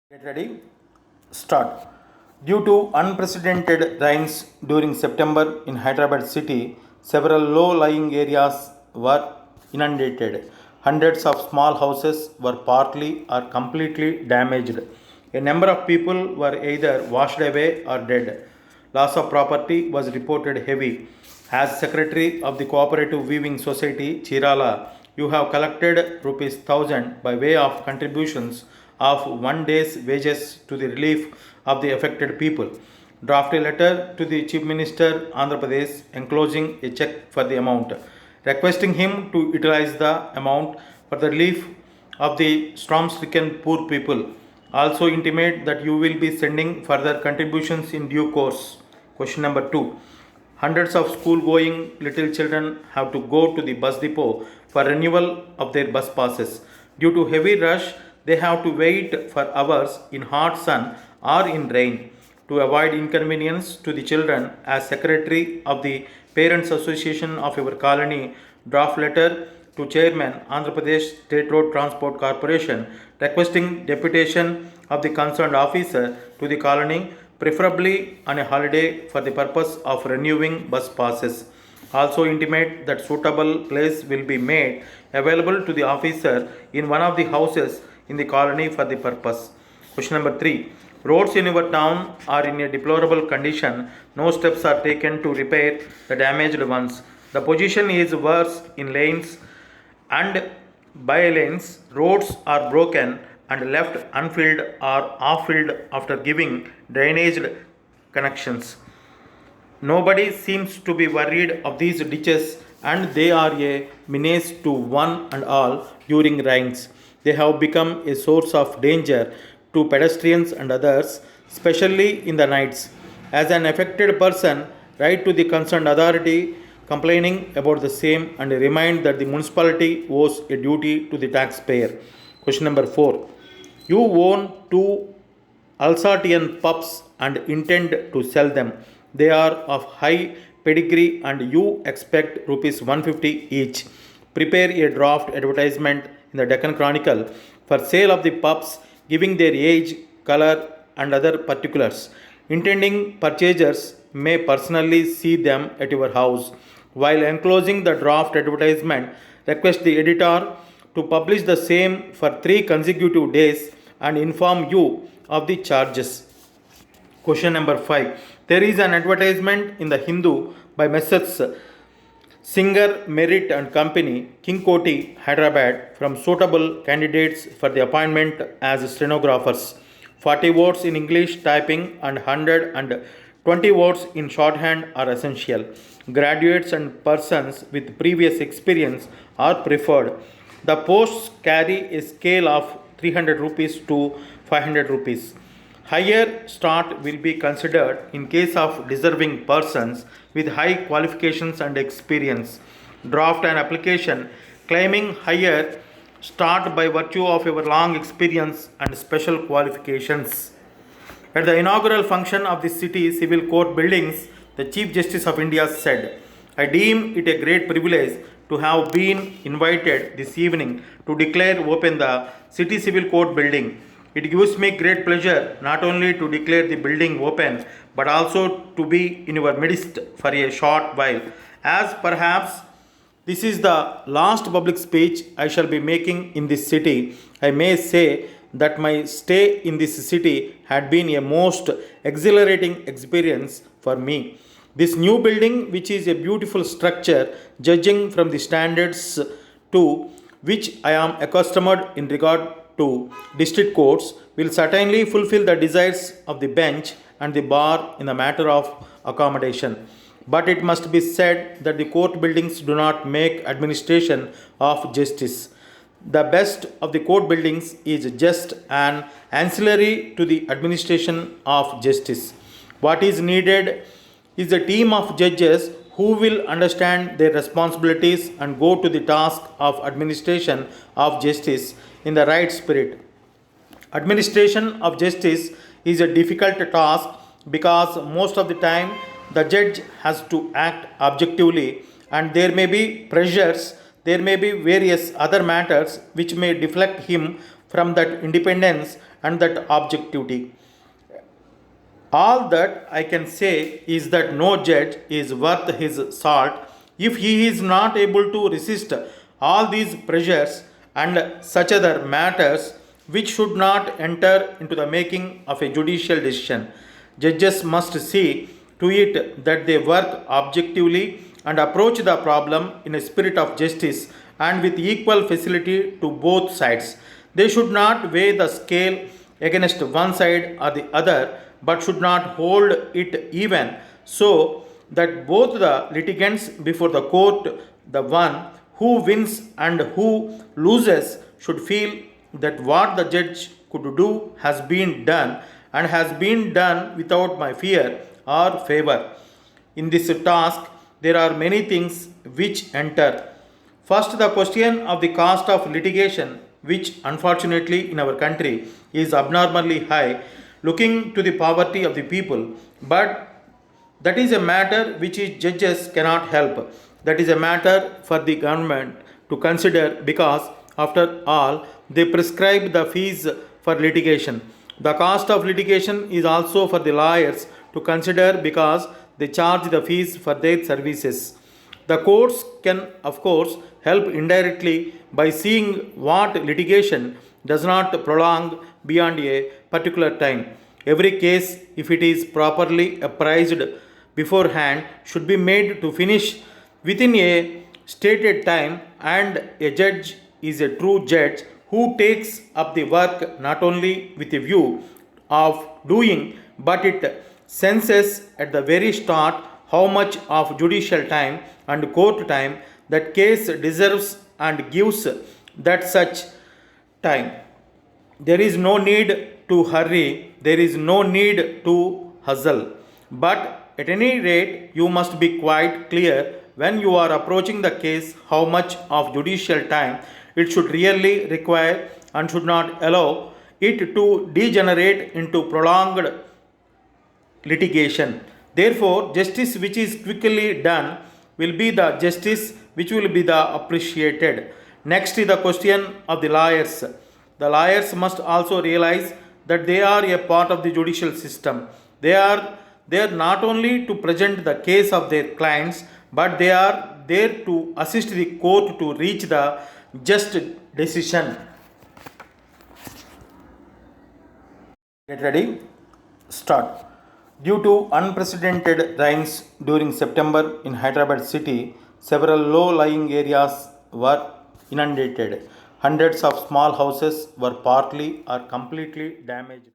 Get ready. Start. Due to unprecedented rains during September in Hyderabad city, several low-lying areas were inundated. Hundreds of small houses were partly or completely damaged. A number of people were either washed away or dead. Loss of property was reported heavy. As Secretary of the Cooperative Weaving Society, Chirala, you have collected rupees 1000 by way of contributions of one day's wages to the relief of the affected people. Draft a letter to the Chief Minister Andhra Pradesh enclosing a check for the amount, requesting him to utilize the amount for the relief of the storm-stricken poor people. Also intimate that you will be sending further contributions in due course. Question number 2. Hundreds of school-going little children have to go to the bus depot for renewal of their bus passes. Due to heavy rush, they have to wait for hours in hot sun or in rain. To avoid inconvenience to the children, as Secretary of the Parents Association of your colony, draft letter to Chairman Andhra Pradesh State Road Transport Corporation requesting deputation of the concerned officer to the colony, preferably on a holiday for the purpose of renewing bus passes. Also intimate that suitable place will be made available to the officer in one of the houses in the colony for the purpose. Question number 3. Roads in your town are in a deplorable condition. No steps are taken to repair the damaged ones. The position is worse in lanes and by lanes. Roads are broken and left unfilled or off-filled after giving drainage connections. Nobody seems to be worried of these ditches, and they are a menace to one and all during rains. They have become a source of danger to pedestrians and others, especially in the nights. As an affected person, write to the concerned authority complaining about the same and remind that the municipality owes a duty to the taxpayer. Question number 4. You own two Alsatian pups and intend to sell them. They are of high pedigree and you expect rupees 150 each. Prepare a draft advertisement in the Deccan Chronicle for sale of the pups, giving their age, color, and other particulars. Intending purchasers may personally see them at your house. While enclosing the draft advertisement, request the editor to publish the same for 3 consecutive days and inform you of the charges. Question number 5. There is an advertisement in the Hindu by Messrs. Singer, Merit and Company, King Koti, Hyderabad, from suitable candidates for the appointment as stenographers. 40 words in English typing and 120 words in shorthand are essential. Graduates and persons with previous experience are preferred. The posts carry a scale of 300 rupees to 500 rupees. Higher start will be considered in case of deserving persons with high qualifications and experience. Draft an application claiming higher start by virtue of your long experience and special qualifications. At the inaugural function of the city civil court buildings, the Chief Justice of India said, I deem it a great privilege to have been invited this evening to declare open the city civil court building. It gives me great pleasure not only to declare the building open but also to be in your midst for a short while, as perhaps this is the last public speech I shall be making in this city. I may say that my stay in this city had been a most exhilarating experience for me. This new building, which is a beautiful structure, judging from the standards to which I am accustomed in regard to district courts, will certainly fulfill the desires of the bench and the bar in the matter of accommodation. But it must be said that the court buildings do not make administration of justice. The best of the court buildings is just an ancillary to the administration of justice. What is needed is a team of judges who will understand their responsibilities and go to the task of administration of justice in the right spirit. Administration of justice is a difficult task because most of the time the judge has to act objectively and there may be pressures, there may be various other matters which may deflect him from that independence and that objectivity. All that I can say is that no judge is worth his salt if he is not able to resist all these pressures and such other matters which should not enter into the making of a judicial decision. Judges must see to it that they work objectively and approach the problem in a spirit of justice and with equal facility to both sides. They should not weigh the scale against one side or the other, but should not hold it even, so that both the litigants before the court, the one who wins and who loses, should feel that what the judge could do has been done and has been done without my fear or favor. In this task, there are many things which enter. First, the question of the cost of litigation, which unfortunately in our country is abnormally high, looking to the poverty of the people. But that is a matter which judges cannot help. That is a matter for the government to consider because, after all, they prescribe the fees for litigation. The cost of litigation is also for the lawyers to consider because they charge the fees for their services. The courts can, of course, help indirectly by seeing what litigation does not prolong beyond a particular time. Every case, if it is properly appraised beforehand, should be made to finish within a stated time, and a judge is a true judge who takes up the work not only with a view of doing, but it senses at the very start how much of judicial time and court time that case deserves and gives that such time. There is no need to hurry, there is no need to hustle. But at any rate, you must be quite clear when you are approaching the case how much of judicial time it should really require and should not allow it to degenerate into prolonged litigation. Therefore, justice which is quickly done will be the justice which will be the appreciated. Next is the question of the lawyers. The lawyers must also realize that they are a part of the judicial system. They are there not only to present the case of their clients, but they are there to assist the court to reach the just decision. Get ready? Start. Due to unprecedented rains during September in Hyderabad city, several low-lying areas were inundated. Hundreds of small houses were partly or completely damaged.